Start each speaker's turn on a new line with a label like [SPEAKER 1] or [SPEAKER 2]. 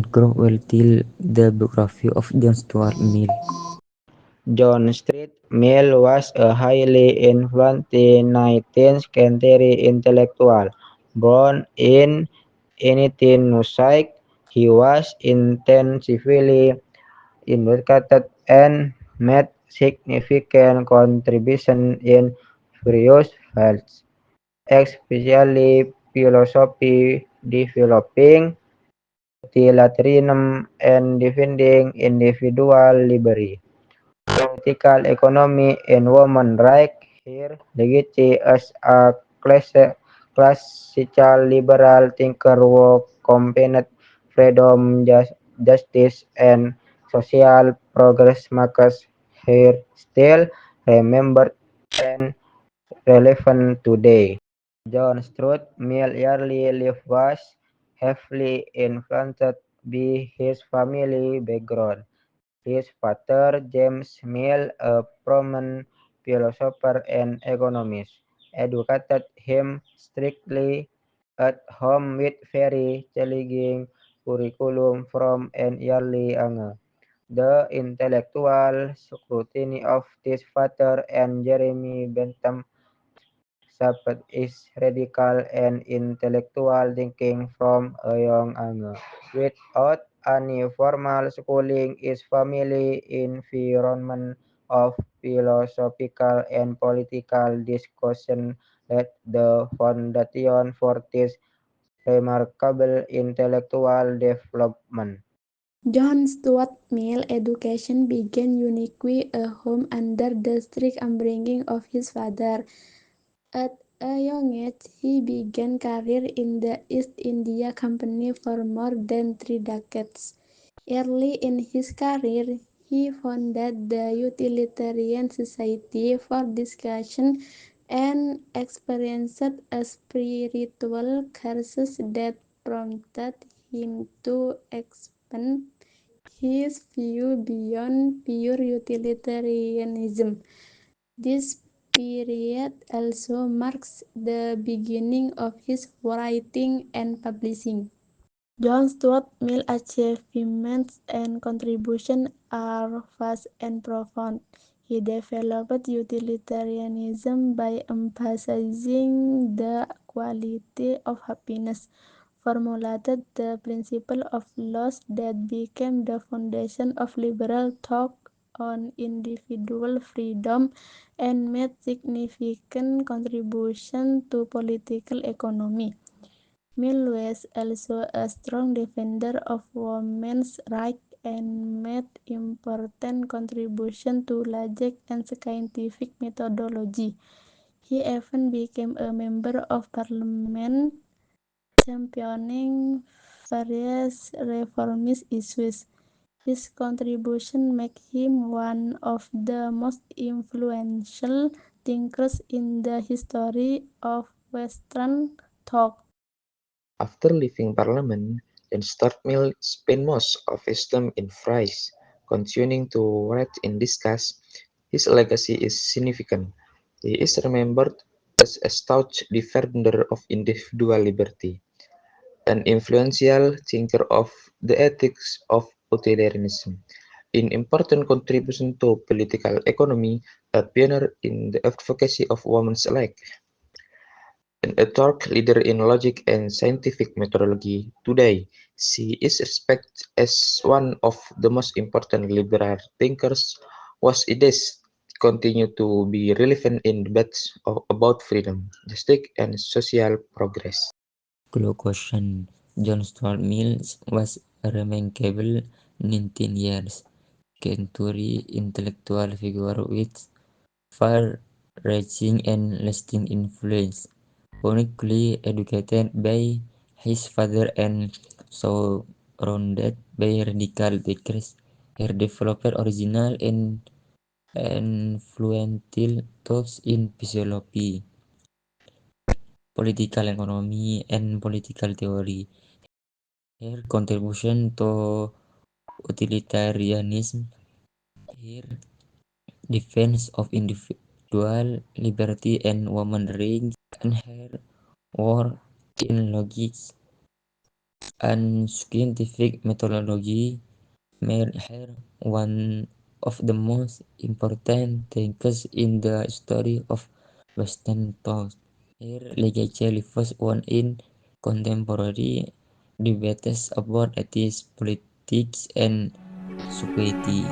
[SPEAKER 1] Nightcroft will tell the biography of John Stuart Mill.
[SPEAKER 2] John Stuart Mill was a highly influential 19th century intellectual. Born in 1806, he was intensively educated and made significant contributions in various fields, especially philosophy, developing utilitarianism, and defending individual liberty. Political economy and women's rights. Her legacy as a classical liberal thinker who campaigned freedom, justice, and social progress makes her still remembered and relevant today. John Stuart Mill's early life was heavily influenced by his family background. His father, James Mill, a prominent philosopher and economist, educated him strictly at home with very challenging curriculum from an early age. The intellectual scrutiny of his father and Jeremy Bentham shaped his radical and intellectual thinking from a young age. Without any formal schooling, his family environment of philosophical and political discussion laid the foundation for this remarkable intellectual development.
[SPEAKER 3] John Stuart Mill education began uniquely at home under the strict upbringing of his father. At a young age, he began career in the East India Company for more than 3 decades. Early in his career, he founded the Utilitarian Society for Discussion and experienced a spiritual crisis that prompted him to expand his view beyond pure utilitarianism. This period also marks the beginning of his writing and publishing. John Stuart Mill's achievements and contributions are vast and profound. He developed utilitarianism by emphasizing the quality of happiness, formulated the principle of loss that became the foundation of liberal thought on individual freedom, and made significant contributions to political economy. Mill was also a strong defender of women's rights and made important contributions to logic and scientific methodology. He even became a member of parliament championing various reformist issues. His contribution make him one of the most influential thinkers in the history of Western thought.
[SPEAKER 4] After leaving Parliament, John Stuart Mill spent most of his time in France, continuing to write and discuss. His legacy is significant. He is remembered as a staunch defender of individual liberty, an influential thinker of the ethics of utilitarianism, an important contribution to political economy, a pioneer in the advocacy of women's rights, and a thought leader in logic and scientific methodology. Today, she is respected as one of the most important liberal thinkers, whose ideas continue to be relevant in debates about freedom, justice, and social progress.
[SPEAKER 1] Clue question. John Stuart Mill was a remarkable 19 years century intellectual figure with far-reaching and lasting influence. Uniquely educated by his father and surrounded by radical thinkers, he developed original and influential thoughts in philosophy, political economy, and political theory. Her contribution to utilitarianism, her defense of individual liberty and women's rights, and her work in logic and scientific methodology made her one of the most important thinkers in the history of Western thought. Her legacy lives on in contemporary debates about ethics, politics, and society.